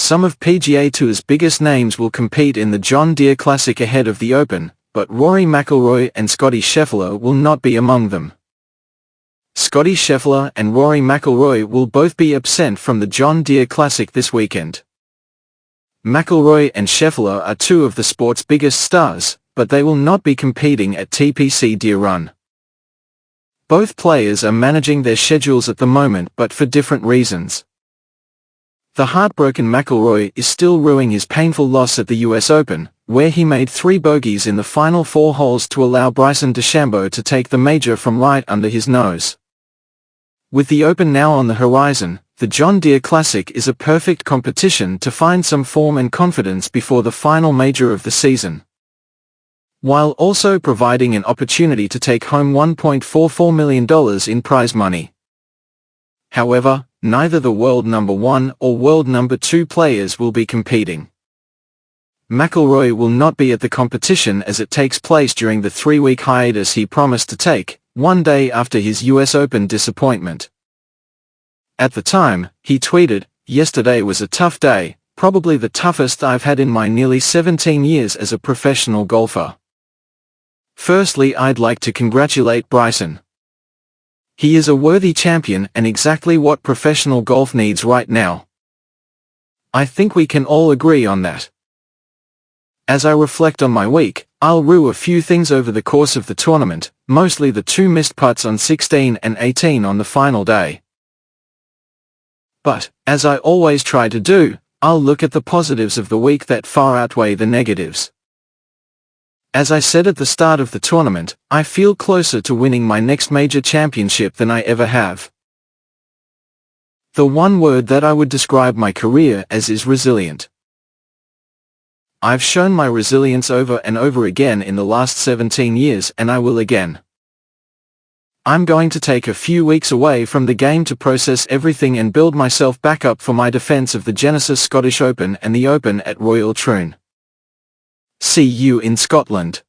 Some of PGA Tour's biggest names will compete in the John Deere Classic ahead of the Open, but Rory McIlroy and Scottie Scheffler will not be among them. Scottie Scheffler and Rory McIlroy will both be absent from the John Deere Classic this weekend. McIlroy and Scheffler are two of the sport's biggest stars, but they will not be competing at TPC Deere Run. Both players are managing their schedules at the moment, but for different reasons. The heartbroken McIlroy is still rueing his painful loss at the US Open, where he made 3 bogeys in the final 4 holes to allow Bryson DeChambeau to take the major from right under his nose. With the Open now on the horizon, the John Deere Classic is a perfect competition to find some form and confidence before the final major of the season, while also providing an opportunity to take home $1.44 million in prize money. However, neither the world number 1 or world number 2 players will be competing. McIlroy will not be at the competition as it takes place during the 3-week hiatus he promised to take, one day after his US Open disappointment. At the time, he tweeted, "Yesterday was a tough day, probably the toughest I've had in my nearly 17 years as a professional golfer. Firstly, I'd like to congratulate Bryson. He is a worthy champion and exactly what professional golf needs right now. I think we can all agree on that. As I reflect on my week, I'll rue a few things over the course of the tournament, mostly the 2 missed putts on 16 and 18 on the final day. But, as I always try to do, I'll look at the positives of the week that far outweigh the negatives. As I said at the start of the tournament, I feel closer to winning my next major championship than I ever have. The one word that I would describe my career as is resilient. I've shown my resilience over and over again in the last 17 years, and I will again. I'm going to take a few weeks away from the game to process everything and build myself back up for my defense of the Genesis Scottish Open and the Open at Royal Troon. See you in Scotland.